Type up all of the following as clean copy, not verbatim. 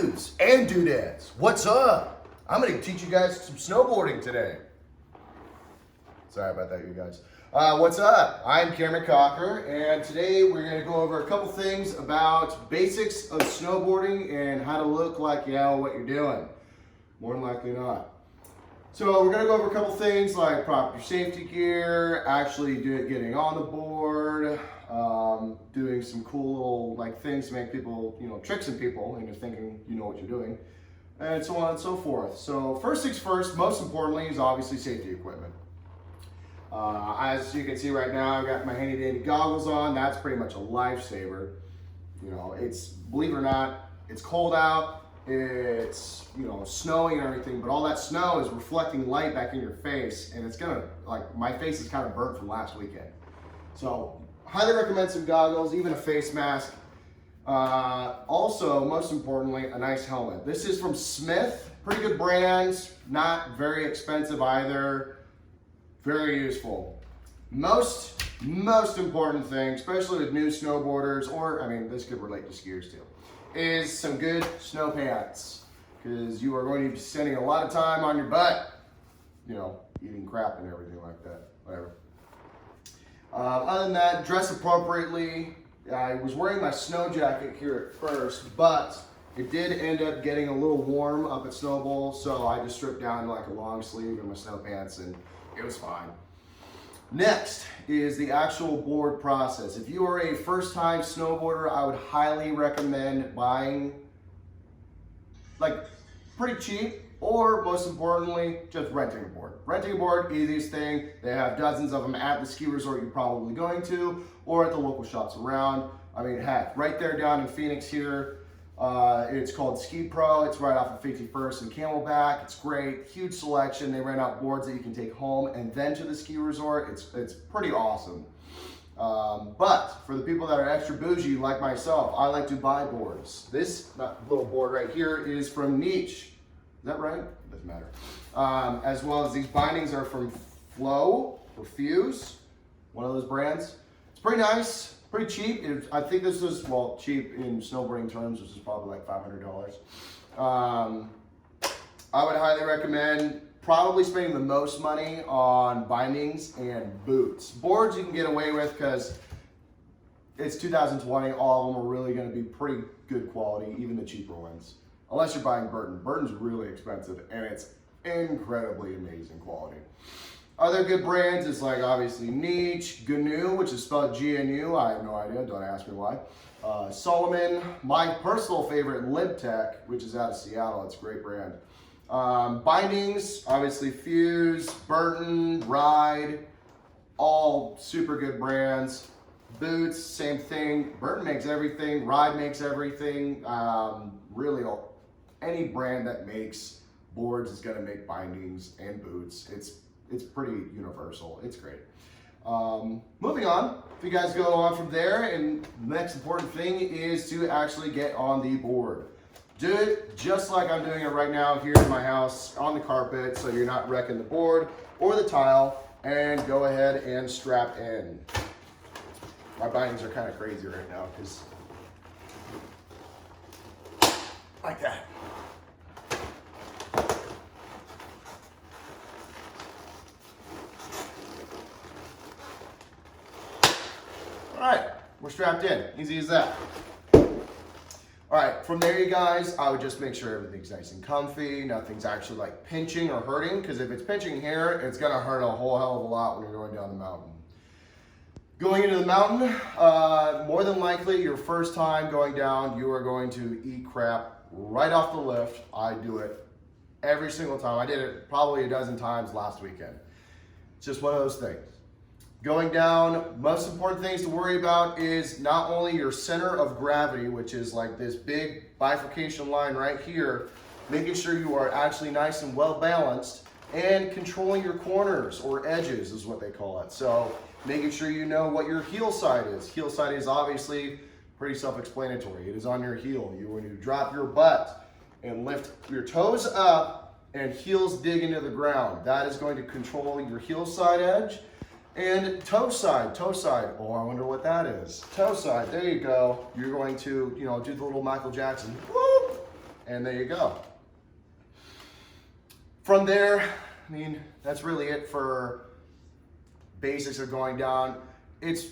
Dudes and dudettes, what's up? I'm going to teach you guys some snowboarding today. Sorry about that, you guys. What's up? I'm Cameron Cocker, and today we're going to go over a couple things about basics of snowboarding and how to look like you know what you're doing. More than likely not. So we're going to go over a couple things like proper safety gear, actually getting on the board, doing some cool little things to make people, tricksing people into thinking you know what you're doing, and so on and so forth. So first things first, most importantly is obviously safety equipment. As you can see right now, I've got my handy dandy goggles on. That's pretty much a lifesaver. It's, believe it or not, it's cold out. It's snowing and everything, but all that snow is reflecting light back in your face, and it's gonna, my face is kind of burnt from last weekend. So highly recommend some goggles, even a face mask. Also, most importantly, a nice helmet. This is from Smith, pretty good brands, not very expensive either, very useful. Most important thing, especially with new snowboarders, or this could relate to skiers too, is some good snow pants, because you are going to be spending a lot of time on your butt, eating crap and everything like that, whatever. Other than that, dress appropriately. I was wearing my snow jacket here at first, but it did end up getting a little warm up at Snow Bowl, so I just stripped down like a long sleeve and my snow pants, and it was fine. Next is the actual board process. If you are a first-time snowboarder, I would highly recommend buying pretty cheap, or most importantly, just renting a board. Renting a board, easiest thing. They have dozens of them at the ski resort you're probably going to, or at the local shops around. Heck, right there down in Phoenix here, it's called Ski Pro. It's right off of 51st and Camelback. It's great, huge selection. They rent out boards that you can take home and then to the ski resort. It's pretty awesome. But for the people that are extra bougie like myself, I like to buy boards. This little board right here is from Niche. Is that right? It doesn't matter. As well as these bindings are from Flow or Fuse, one of those brands. It's pretty nice, pretty cheap. I think this was, cheap in snowboarding terms, which is probably like $500. I would highly recommend probably spending the most money on bindings and boots. Boards you can get away with because it's 2020. All of them are really going to be pretty good quality, even the cheaper ones. Unless you're buying Burton. Burton's really expensive, and it's incredibly amazing quality. Other good brands is obviously Niche, GNU, which is spelled GNU. I have no idea, don't ask me why. Solomon, my personal favorite, Libtech, which is out of Seattle. It's a great brand. Bindings, obviously Fuse, Burton, Ride, all super good brands. Boots, same thing. Burton makes everything. Ride makes everything. Really, any brand that makes boards is going to make bindings and boots. It's pretty universal. It's great. Moving on, if you guys go on from there, and the next important thing is to actually get on the board. Do it just like I'm doing it right now here in my house on the carpet, so you're not wrecking the board or the tile, and go ahead and strap in. My bindings are kind of crazy right now because like that. All right, we're strapped in. Easy as that. All right, from there, you guys, I would just make sure everything's nice and comfy. Nothing's actually pinching or hurting, because if it's pinching here, it's gonna hurt a whole hell of a lot when you're going down the mountain. Going into the mountain, more than likely, your first time going down, you are going to eat crap right off the lift. I do it every single time. I did it probably a dozen times last weekend. It's just one of those things. Going down, most important things to worry about is not only your center of gravity, which is this big bifurcation line right here, making sure you are actually nice and well balanced, and controlling your corners or edges is what they call it. So making sure you know what your heel side is. Heel side is obviously pretty self-explanatory. It is on your heel. You want to drop your butt and lift your toes up and heels dig into the ground. That is going to control your heel side edge. And toe side. Oh, I wonder what that is. Toe side, there you go. You're going to, do the little Michael Jackson, whoop, And there you go. From there, I mean, that's really it for basics of going down. It's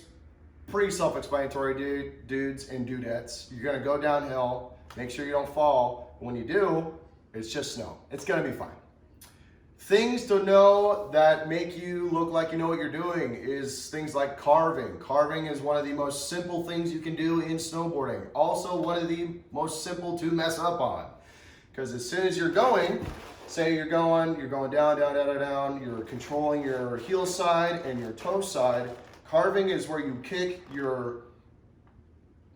pretty self-explanatory, dudes and dudettes. You're gonna go downhill, make sure you don't fall. When you do, it's just snow. It's gonna be fine. Things to know that make you look like you know what you're doing is things like carving. Carving is one of the most simple things you can do in snowboarding. Also one of the most simple to mess up on. Because as soon as you're going, say you're going down, down, down, down, you're controlling your heel side and your toe side. Carving is where you kick your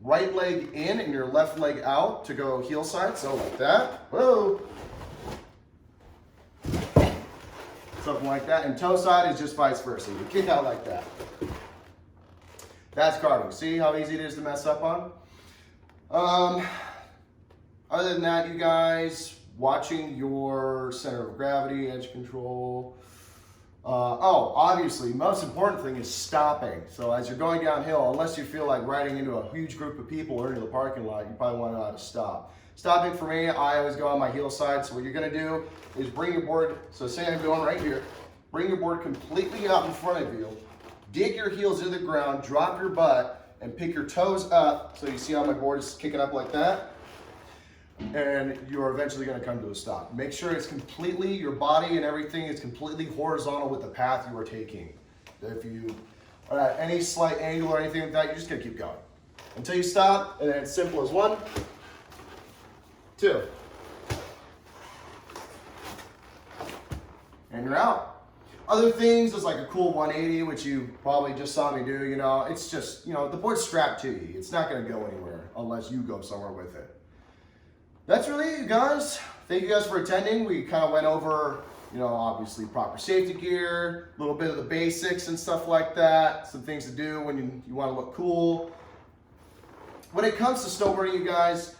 right leg in and your left leg out to go heel side, so like that. Whoa. Something like that. And toe side is just vice versa. You kick out like that. That's carving. See how easy it is to mess up on? Other than that, you guys, watching your center of gravity, edge control. Obviously, most important thing is stopping. So as you're going downhill, unless you feel like riding into a huge group of people or into the parking lot, you probably want to know how to stop. Stopping for me, I always go on my heel side. So what you're gonna do is bring your board, so say I'm going right here, bring your board completely out in front of you, dig your heels into the ground, drop your butt, and pick your toes up. So you see how my board is kicking up like that? And you're eventually gonna come to a stop. Make sure it's completely, your body and everything is completely horizontal with the path you are taking. If you are at any slight angle or anything like that, you're just gonna keep going. Until you stop, and then it's simple as 1, 2. And you're out. Other things is like a cool 180, which you probably just saw me do, you know, it's just, you know, the board's strapped to you. It's not gonna go anywhere unless you go somewhere with it. That's really it, you guys. Thank you guys for attending. We kind of went over, you know, obviously proper safety gear, a little bit of the basics and stuff like that, some things to do when you want to look cool. When it comes to snowboarding, you guys,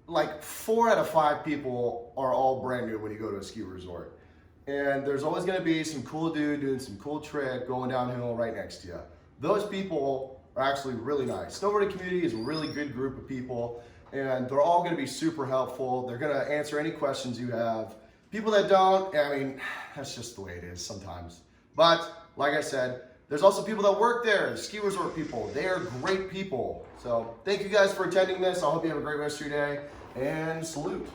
like 4 out of 5 people are all brand new when you go to a ski resort. And there's always going to be some cool dude doing some cool trick going downhill right next to you. Those people are actually really nice. Snowboarding community is a really good group of people, and they're all going to be super helpful. They're going to answer any questions you have. People that don't, I mean, that's just the way it is sometimes. But like I said, there's also people that work there, ski resort people. They are great people. So thank you guys for attending this. I hope you have a great rest of your day, and salute.